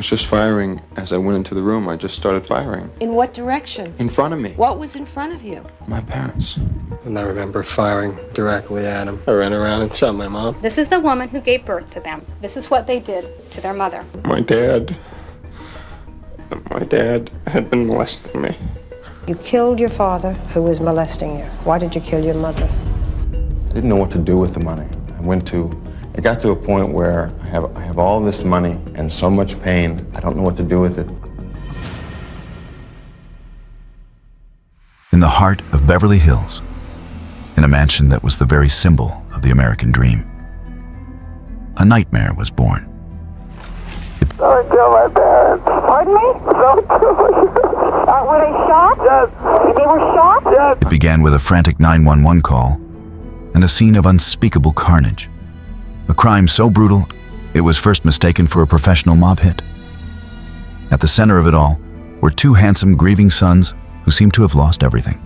was just firing as I went into the room. I just started firing. In what direction? In front of me. What was in front of you? My parents. And I remember firing directly at him. I ran around and shot my mom. This is the woman who gave birth to them. This is what they did to their mother. My dad had been molesting me. You killed your father, who was molesting you. Why did you kill your mother? I didn't know what to do with the money. It got to a point where I have all this money and so much pain, I don't know what to do with it. In the heart of Beverly Hills, in a mansion that was the very symbol of the American dream, a nightmare was born. Don't kill my parents. Pardon me? Don't kill my parents. Were they shot? Yes. They were shot? Yes. It began with a frantic 911 call and a scene of unspeakable carnage. A crime so brutal, it was first mistaken for a professional mob hit. At the center of it all were two handsome, grieving sons who seemed to have lost everything.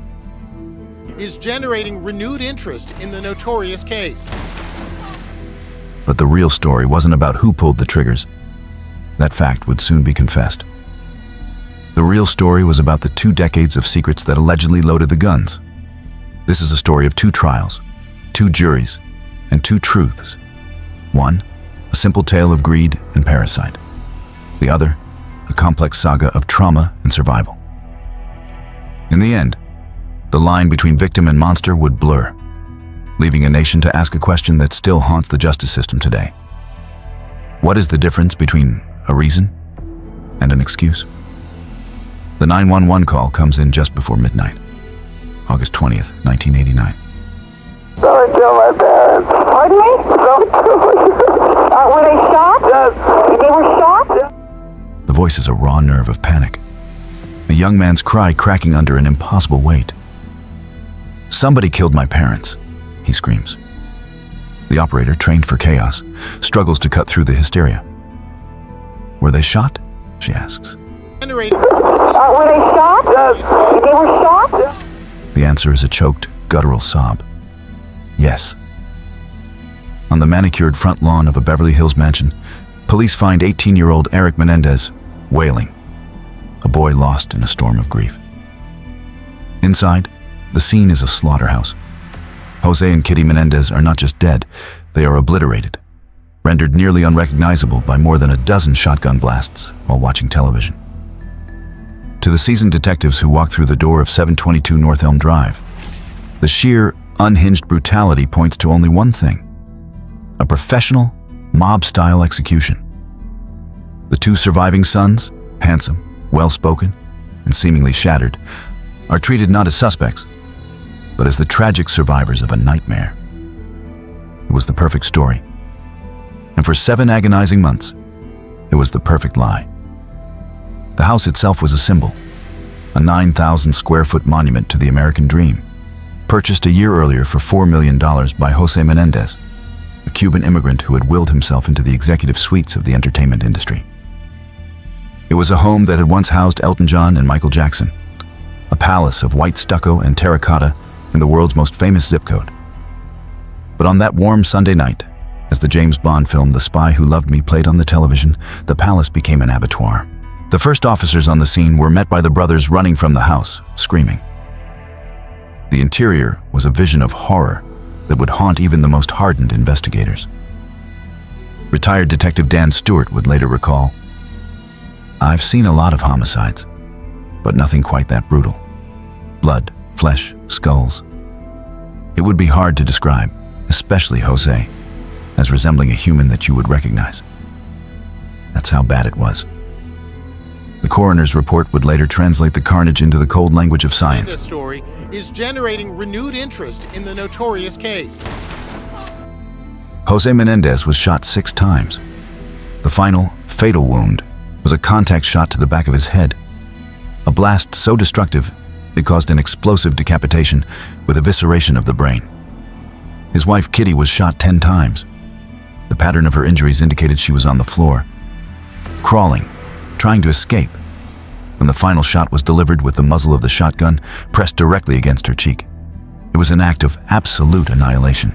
Is generating renewed interest in the notorious case. But the real story wasn't about who pulled the triggers. That fact would soon be confessed. The real story was about the 2 decades of secrets that allegedly loaded the guns. This is a story of 2 trials, 2 juries, and 2 truths. One, a simple tale of greed and parasite. The other, a complex saga of trauma and survival. In the end, the line between victim and monster would blur, leaving a nation to ask a question that still haunts the justice system today. What is the difference between a reason and an excuse? The 911 call comes in just before midnight, August 20th, 1989. Don't kill my parents. Pardon me? Don't kill my parents. Were they shot? Yes. They were shot? Yes. The voice is a raw nerve of panic, a young man's cry cracking under an impossible weight. "Somebody killed my parents," he screams. The operator, trained for chaos, struggles to cut through the hysteria. "Were they shot?" she asks. Were they shot? Yes. They were shot? Yes. The answer is a choked, guttural sob. Yes. On the manicured front lawn of a Beverly Hills mansion, police find 18-year-old Erik Menendez wailing, a boy lost in a storm of grief. Inside, the scene is a slaughterhouse. José and Kitty Menendez are not just dead, they are obliterated, rendered nearly unrecognizable by more than a dozen shotgun blasts while watching television. To the seasoned detectives who walk through the door of 722 North Elm Drive, the sheer, unhinged brutality points to only one thing: a professional, mob-style execution. The 2 surviving sons, handsome, well-spoken, and seemingly shattered, are treated not as suspects, but as the tragic survivors of a nightmare. It was the perfect story. And for 7 agonizing months, it was the perfect lie. The house itself was a symbol, a 9,000 square foot monument to the American dream, purchased a year earlier for $4 million by José Menendez, a Cuban immigrant who had willed himself into the executive suites of the entertainment industry. It was a home that had once housed Elton John and Michael Jackson, a palace of white stucco and terracotta in the world's most famous zip code. But on that warm Sunday night, as the James Bond film The Spy Who Loved Me played on the television, the palace became an abattoir. The first officers on the scene were met by the brothers running from the house, screaming. The interior was a vision of horror that would haunt even the most hardened investigators. Retired Detective Dan Stewart would later recall, "I've seen a lot of homicides, but nothing quite that brutal. Blood, flesh, skulls. It would be hard to describe, especially José, as resembling a human that you would recognize. That's how bad it was." The coroner's report would later translate the carnage into the cold language of science. This story is generating renewed interest in the notorious case. José Menendez was shot 6 times. The final, fatal wound was a contact shot to the back of his head. A blast so destructive, it caused an explosive decapitation with evisceration of the brain. His wife Kitty was shot 10 times. The pattern of her injuries indicated she was on the floor, crawling, trying to escape, when the final shot was delivered with the muzzle of the shotgun pressed directly against her cheek. It was an act of absolute annihilation.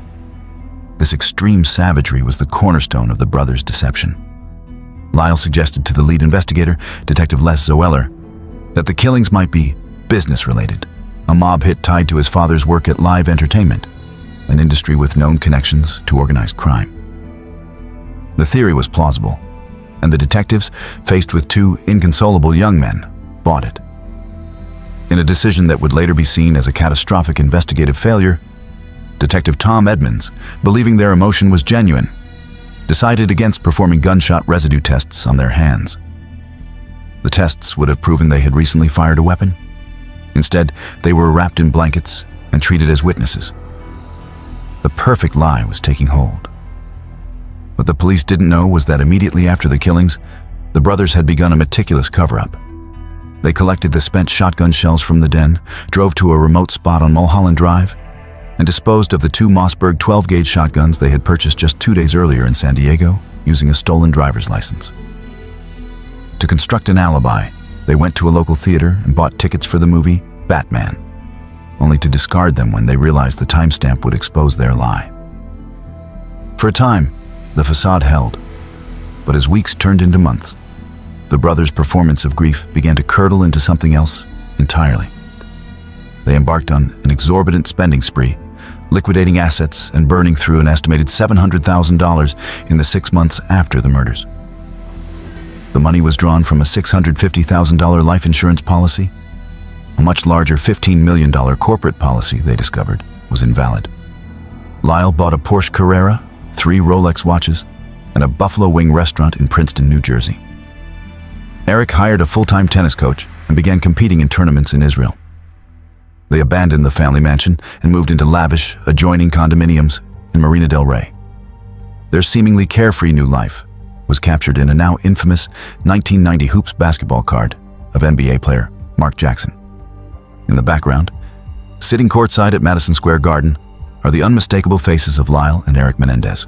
This extreme savagery was the cornerstone of the brothers' deception. Lyle suggested to the lead investigator, Detective Les Zoeller, that the killings might be business-related, a mob hit tied to his father's work at Live Entertainment, an industry with known connections to organized crime. The theory was plausible, and the detectives, faced with two inconsolable young men, bought it. In a decision that would later be seen as a catastrophic investigative failure, Detective Tom Edmonds, believing their emotion was genuine, decided against performing gunshot residue tests on their hands. The tests would have proven they had recently fired a weapon. Instead, they were wrapped in blankets and treated as witnesses. The perfect lie was taking hold. What the police didn't know was that immediately after the killings, the brothers had begun a meticulous cover-up. They collected the spent shotgun shells from the den, drove to a remote spot on Mulholland Drive, and disposed of the two Mossberg 12-gauge shotguns they had purchased just 2 days earlier in San Diego using a stolen driver's license. To construct an alibi, they went to a local theater and bought tickets for the movie Batman, only to discard them when they realized the timestamp would expose their lie. For a time, the facade held, but as weeks turned into months, the brothers' performance of grief began to curdle into something else entirely. They embarked on an exorbitant spending spree, liquidating assets and burning through an estimated $700,000 in the 6 months after the murders. The money was drawn from a $650,000 life insurance policy. A much larger $15 million corporate policy, they discovered, was invalid. Lyle bought a Porsche Carrera, 3 Rolex watches, and a Buffalo Wing restaurant in Princeton, New Jersey. Erik hired a full-time tennis coach and began competing in tournaments in Israel. They abandoned the family mansion and moved into lavish, adjoining condominiums in Marina del Rey. Their seemingly carefree new life was captured in a now infamous 1990 Hoops basketball card of NBA player Mark Jackson. In the background, sitting courtside at Madison Square Garden, are the unmistakable faces of Lyle and Erik Menendez.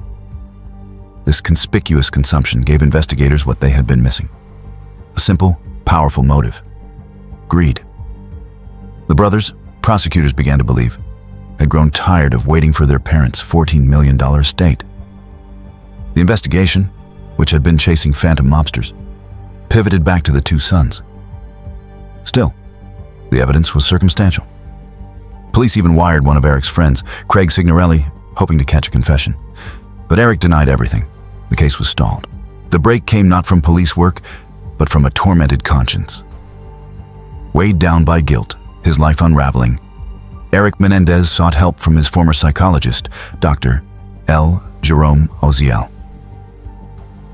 This conspicuous consumption gave investigators what they had been missing: a simple, powerful motive: greed. The brothers, prosecutors began to believe, had grown tired of waiting for their parents' $14 million estate. The investigation, which had been chasing phantom mobsters, pivoted back to the two sons. Still, the evidence was circumstantial. Police even wired one of Erik's friends, Craig Signorelli, hoping to catch a confession. But Erik denied everything. The case was stalled. The break came not from police work, but from a tormented conscience. Weighed down by guilt, his life unraveling, Erik Menendez sought help from his former psychologist, Dr. L. Jerome Oziel.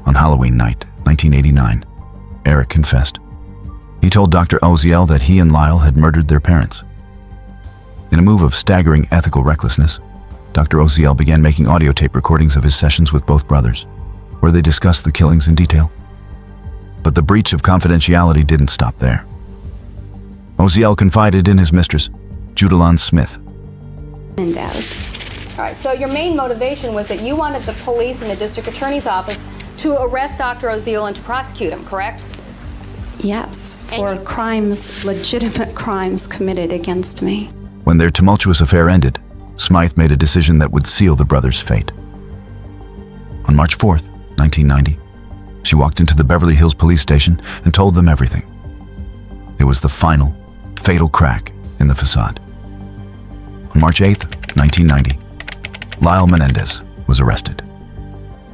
On Halloween night, 1989, Erik confessed. He told Dr. Oziel that he and Lyle had murdered their parents. In a move of staggering ethical recklessness, Dr. Oziel began making audio tape recordings of his sessions with both brothers, where they discussed the killings in detail. But the breach of confidentiality didn't stop there. Oziel confided in his mistress, Judalon Smith. Menendez. All right, so your main motivation was that you wanted the police and the district attorney's office to arrest Dr. Oziel and to prosecute him, correct? Yes, for crimes, legitimate crimes committed against me. When their tumultuous affair ended, Smythe made a decision that would seal the brothers' fate. On March 4th, 1990, she walked into the Beverly Hills police station and told them everything. It was the final, fatal crack in the facade. On March 8th, 1990, Lyle Menendez was arrested.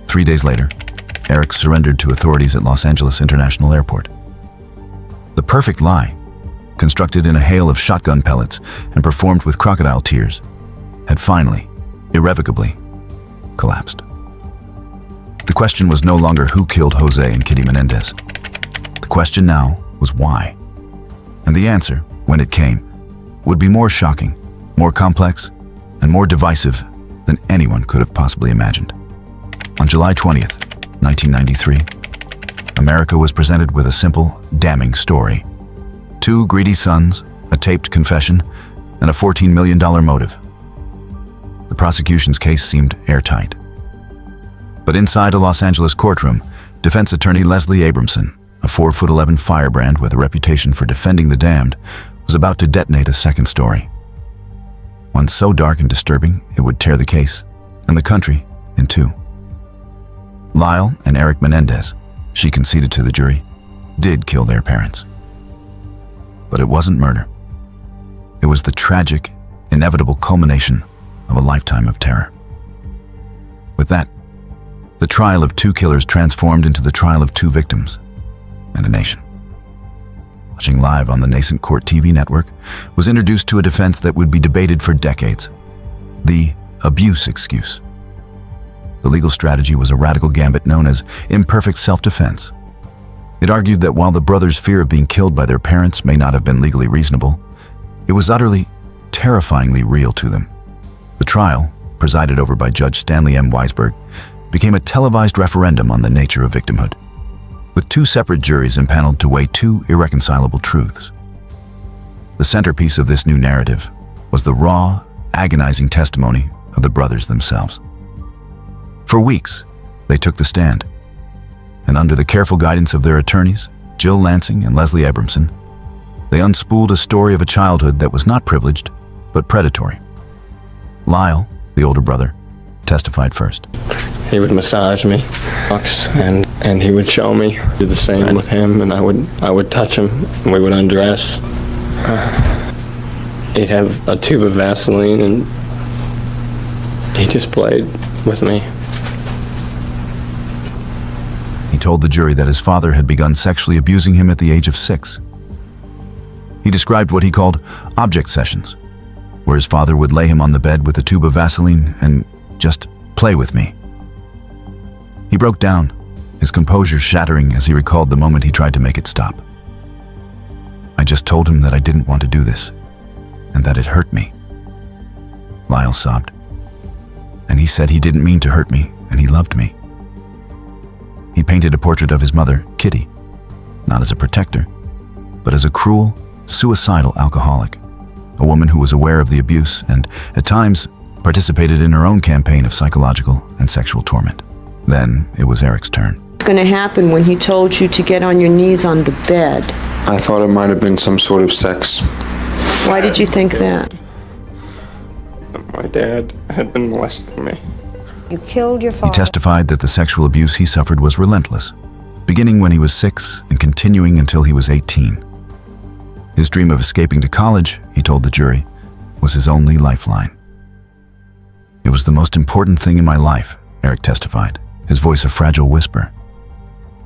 3 days later, Erik surrendered to authorities at Los Angeles International Airport. The perfect lie, constructed in a hail of shotgun pellets and performed with crocodile tears, had finally, irrevocably, collapsed. The question was no longer who killed José and Kitty Menendez. The question now was why. And the answer, when it came, would be more shocking, more complex, and more divisive than anyone could have possibly imagined. On July 20th, 1993, America was presented with a simple, damning story. 2 greedy sons, a taped confession, and a $14 million motive. The prosecution's case seemed airtight. But inside a Los Angeles courtroom, defense attorney Leslie Abramson, a 4'11" firebrand with a reputation for defending the damned, was about to detonate a second story. One so dark and disturbing it would tear the case, and the country, in two. Lyle and Erik Menendez, she conceded to the jury, did kill their parents. But it wasn't murder. It was the tragic, inevitable culmination of a lifetime of terror. With that, the trial of two killers transformed into the trial of two victims and a nation. Watching live on the nascent Court TV network was introduced to a defense that would be debated for decades: the abuse excuse. The legal strategy was a radical gambit known as imperfect self-defense. It argued that while the brothers' fear of being killed by their parents may not have been legally reasonable, it was utterly, terrifyingly real to them. The trial, presided over by Judge Stanley M. Weisberg, became a televised referendum on the nature of victimhood, with two separate juries impaneled to weigh two irreconcilable truths. The centerpiece of this new narrative was the raw, agonizing testimony of the brothers themselves. For weeks, they took the stand, and under the careful guidance of their attorneys, Jill Lansing and Leslie Abramson, they unspooled a story of a childhood that was not privileged, but predatory. Lyle, the older brother, testified first. He would massage me, and he would show me. Do the same with him, and I would touch him, and we would undress. He'd have a tube of Vaseline, and he just played with me. He told the jury that his father had begun sexually abusing him at the age of 6. He described what he called object sessions, where his father would lay him on the bed with a tube of Vaseline and just play with me. He broke down, his composure shattering as he recalled the moment he tried to make it stop. I just told him that I didn't want to do this, and that it hurt me. Lyle sobbed. And he said he didn't mean to hurt me, and he loved me. He painted a portrait of his mother, Kitty, not as a protector, but as a cruel, suicidal alcoholic, a woman who was aware of the abuse and, at times, participated in her own campaign of psychological and sexual torment. Then it was Erik's turn. What's going to happen when he told you to get on your knees on the bed? I thought it might have been some sort of sex. Why did you think that? My dad had been molesting me. You killed your He father. testified that the sexual abuse he suffered was relentless, beginning when he was 6 and continuing until he was 18. His dream of escaping to college, he told the jury, was his only lifeline. It was the most important thing in my life, Erik testified, his voice a fragile whisper.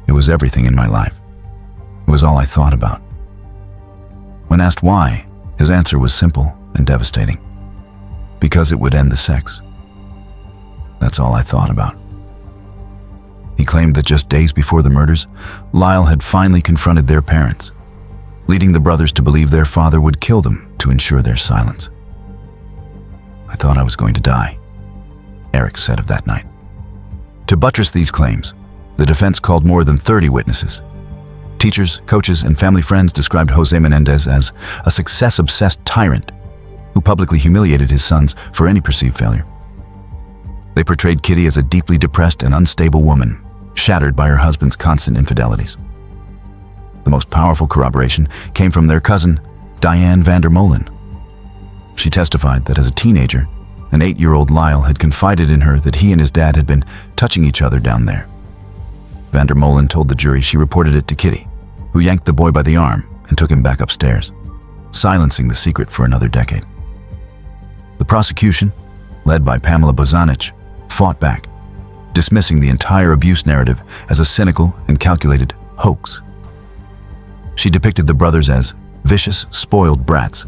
It was everything in my life. It was all I thought about. When asked why, his answer was simple and devastating. Because it would end the sex. That's all I thought about. He claimed that just days before the murders, Lyle had finally confronted their parents, leading the brothers to believe their father would kill them to ensure their silence. I thought I was going to die, Erik said of that night. To buttress these claims, the defense called more than 30 witnesses. Teachers, coaches, and family friends described José Menendez as a success-obsessed tyrant who publicly humiliated his sons for any perceived failure. They portrayed Kitty as a deeply depressed and unstable woman, shattered by her husband's constant infidelities. The most powerful corroboration came from their cousin, Diane Vandermolen. She testified that as a teenager, an 8-year-old Lyle had confided in her that he and his dad had been touching each other down there. Vandermolen told the jury she reported it to Kitty, who yanked the boy by the arm and took him back upstairs, silencing the secret for another decade. The prosecution, led by Pamela Bozanich, fought back, dismissing the entire abuse narrative as a cynical and calculated hoax. She depicted the brothers as vicious, spoiled brats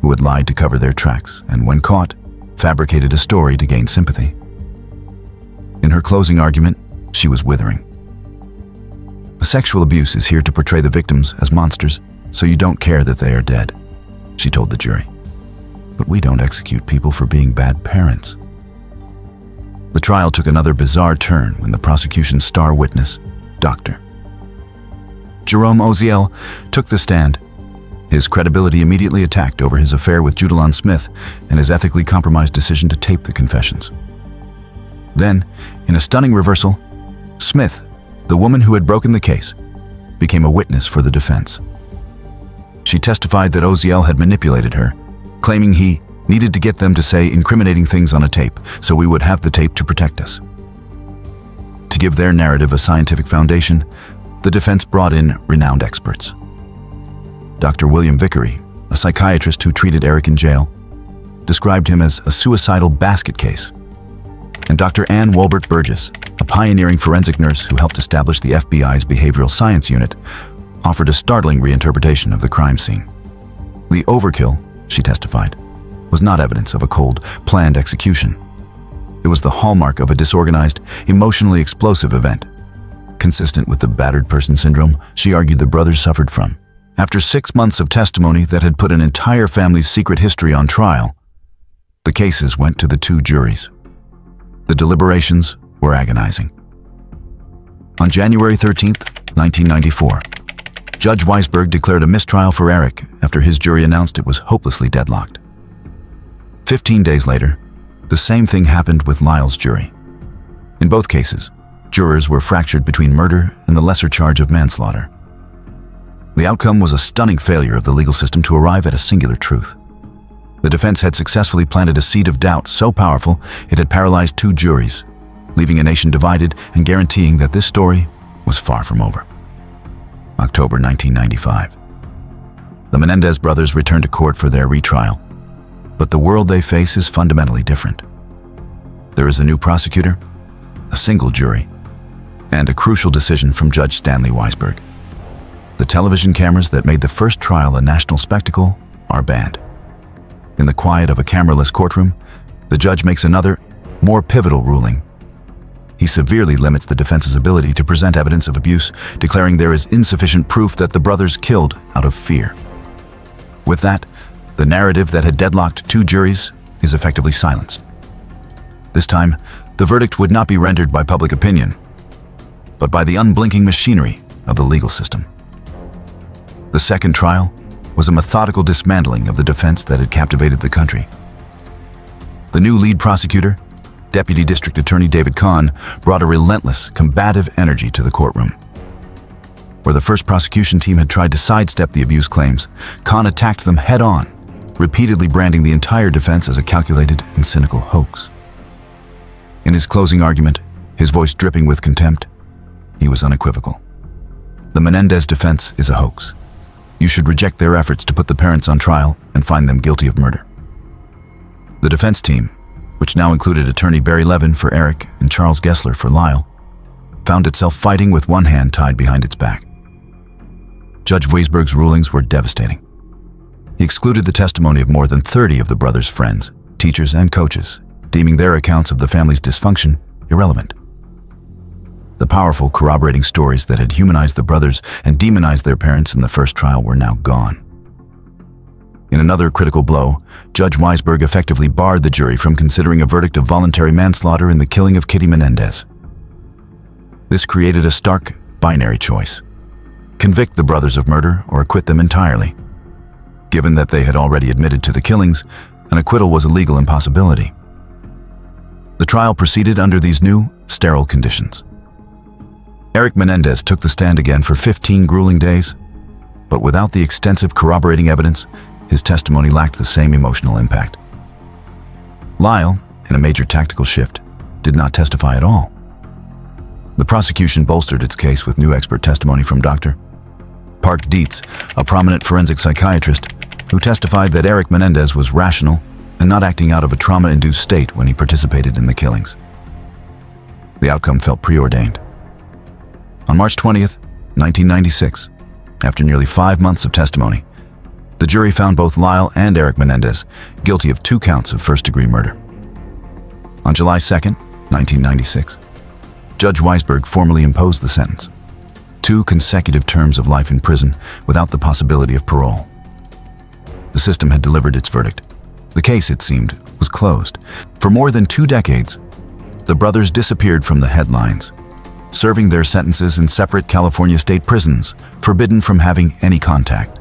who had lied to cover their tracks and, when caught, fabricated a story to gain sympathy. In her closing argument, she was withering. Sexual abuse is here to portray the victims as monsters, so you don't care that they are dead, she told the jury. But we don't execute people for being bad parents. The trial took another bizarre turn when the prosecution's star witness, Dr. Jerome Oziel, took the stand, his credibility immediately attacked over his affair with Judalon Smith and his ethically compromised decision to tape the confessions. Then, in a stunning reversal, Smith, the woman who had broken the case, became a witness for the defense. She testified that Oziel had manipulated her, claiming he needed to get them to say incriminating things on a tape so we would have the tape to protect us. To give their narrative a scientific foundation, the defense brought in renowned experts. Dr. William Vickery, a psychiatrist who treated Erik in jail, described him as a suicidal basket case. And Dr. Ann Wolbert Burgess, a pioneering forensic nurse who helped establish the FBI's behavioral science unit, offered a startling reinterpretation of the crime scene. The overkill, she testified, was not evidence of a cold, planned execution. It was the hallmark of a disorganized, emotionally explosive event, consistent with the battered person syndrome she argued the brothers suffered from. After 6 months of testimony that had put an entire family's secret history on trial, the cases went to the 2 juries. The deliberations were agonizing. On January 13, 1994, Judge Weisberg declared a mistrial for Erik after his jury announced it was hopelessly deadlocked. 15 days later, the same thing happened with Lyle's jury. In both cases, jurors were fractured between murder and the lesser charge of manslaughter. The outcome was a stunning failure of the legal system to arrive at a singular truth. The defense had successfully planted a seed of doubt so powerful it had paralyzed 2 juries, leaving a nation divided and guaranteeing that this story was far from over. October 1995. The Menendez brothers returned to court for their retrial, but the world they face is fundamentally different. There is a new prosecutor, a single jury, and a crucial decision from Judge Stanley Weisberg. The television cameras that made the first trial a national spectacle are banned. In the quiet of a cameraless courtroom, the judge makes another, more pivotal ruling. He severely limits the defense's ability to present evidence of abuse, declaring there is insufficient proof that the brothers killed out of fear. With that, the narrative that had deadlocked 2 juries is effectively silenced. This time, the verdict would not be rendered by public opinion, but by the unblinking machinery of the legal system. The second trial was a methodical dismantling of the defense that had captivated the country. The new lead prosecutor, Deputy District Attorney David Kahn, brought a relentless, combative energy to the courtroom. Where the first prosecution team had tried to sidestep the abuse claims, Kahn attacked them head-on, repeatedly branding the entire defense as a calculated and cynical hoax. In his closing argument, his voice dripping with contempt, he was unequivocal. The Menendez defense is a hoax. You should reject their efforts to put the parents on trial and find them guilty of murder. The defense team, which now included attorney Barry Levin for Erik and Charles Gessler for Lyle, found itself fighting with one hand tied behind its back. Judge Weisberg's rulings were devastating. He excluded the testimony of more than 30 of the brothers' friends, teachers, and coaches, deeming their accounts of the family's dysfunction irrelevant. The powerful corroborating stories that had humanized the brothers and demonized their parents in the first trial were now gone. In another critical blow, Judge Weisberg effectively barred the jury from considering a verdict of voluntary manslaughter in the killing of Kitty Menendez. This created a stark, binary choice: convict the brothers of murder or acquit them entirely. Given that they had already admitted to the killings, an acquittal was a legal impossibility. The trial proceeded under these new, sterile conditions. Erik Menendez took the stand again for 15 grueling days, but without the extensive corroborating evidence, his testimony lacked the same emotional impact. Lyle, in a major tactical shift, did not testify at all. The prosecution bolstered its case with new expert testimony from Dr. Park Dietz, a prominent forensic psychiatrist, who testified that Erik Menendez was rational and not acting out of a trauma-induced state when he participated in the killings. The outcome felt preordained. On March 20th, 1996, after nearly 5 months of testimony, the jury found both Lyle and Erik Menendez guilty of 2 counts of first-degree murder. On July 2nd, 1996, Judge Weisberg formally imposed the sentence: 2 consecutive terms of life in prison without the possibility of parole. The system had delivered its verdict. The case, it seemed, was closed. For more than 2 decades, the brothers disappeared from the headlines, serving their sentences in separate California state prisons, forbidden from having any contact.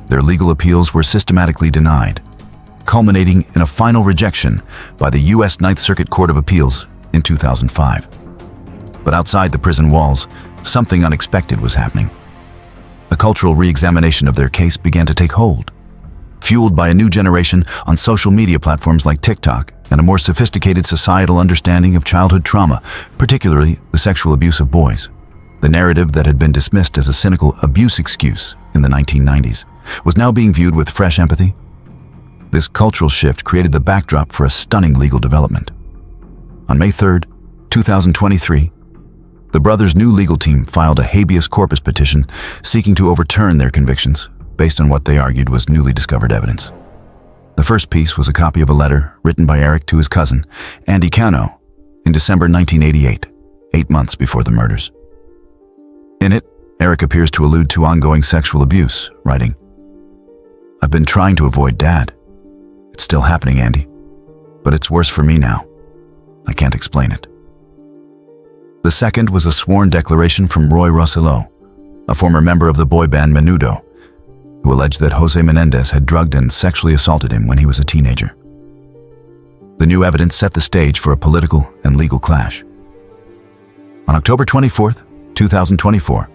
Their legal appeals were systematically denied, culminating in a final rejection by the U.S. Ninth Circuit Court of Appeals in 2005. But outside the prison walls, something unexpected was happening. A cultural re-examination of their case began to take hold. fueled by a new generation on social media platforms like TikTok and a more sophisticated societal understanding of childhood trauma, particularly the sexual abuse of boys. The narrative that had been dismissed as a cynical abuse excuse in the 1990s was now being viewed with fresh empathy. This cultural shift created the backdrop for a stunning legal development. On May 3, 2023, the brothers' new legal team filed a habeas corpus petition seeking to overturn their convictions based on what they argued was newly discovered evidence. The first piece was a copy of a letter written by Erik to his cousin, Andy Cano, in December 1988, 8 months before the murders. In it, Erik appears to allude to ongoing sexual abuse, writing, "I've been trying to avoid Dad. It's still happening, Andy. But it's worse for me now. I can't explain it." The second was a sworn declaration from Roy Rosselló, a former member of the boy band Menudo, who alleged that José Menendez had drugged and sexually assaulted him when he was a teenager. The new evidence set the stage for a political and legal clash. On October 24, 2024,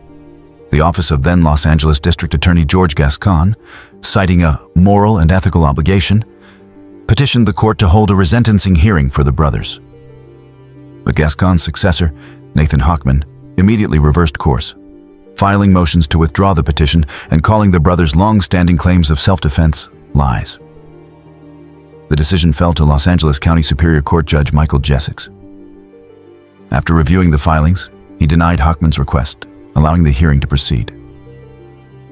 the office of then Los Angeles District Attorney George Gascon, citing a moral and ethical obligation, petitioned the court to hold a resentencing hearing for the brothers. But Gascon's successor, Nathan Hochman, immediately reversed course, filing motions to withdraw the petition and calling the brothers' long-standing claims of self-defense lies. The decision fell to Los Angeles County Superior Court Judge Michael Jessex. After reviewing the filings, he denied Hochman's request, allowing the hearing to proceed.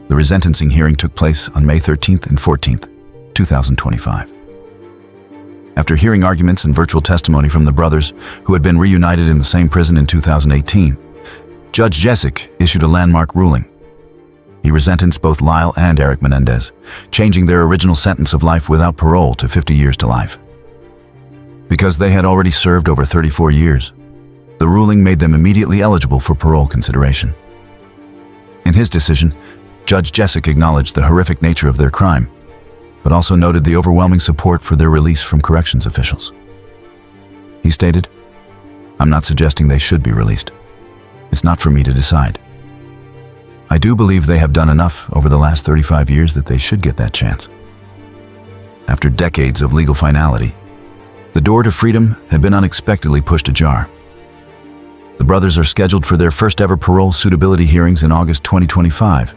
The resentencing hearing took place on May 13th and 14th, 2025. After hearing arguments and virtual testimony from the brothers, who had been reunited in the same prison in 2018, Judge Jessex issued a landmark ruling. He resentenced both Lyle and Erik Menendez, changing their original sentence of life without parole to 50 years to life. Because they had already served over 34 years, the ruling made them immediately eligible for parole consideration. In his decision, Judge Jessex acknowledged the horrific nature of their crime, but also noted the overwhelming support for their release from corrections officials. He stated, "I'm not suggesting they should be released. It's not for me to decide. I do believe they have done enough over the last 35 years that they should get that chance." After decades of legal finality, the door to freedom had been unexpectedly pushed ajar. The brothers are scheduled for their first ever parole suitability hearings in August 2025,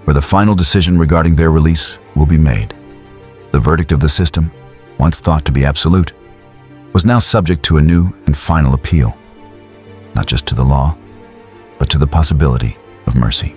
where the final decision regarding their release will be made. The verdict of the system, once thought to be absolute, was now subject to a new and final appeal, not just to the law, but to the possibility of mercy.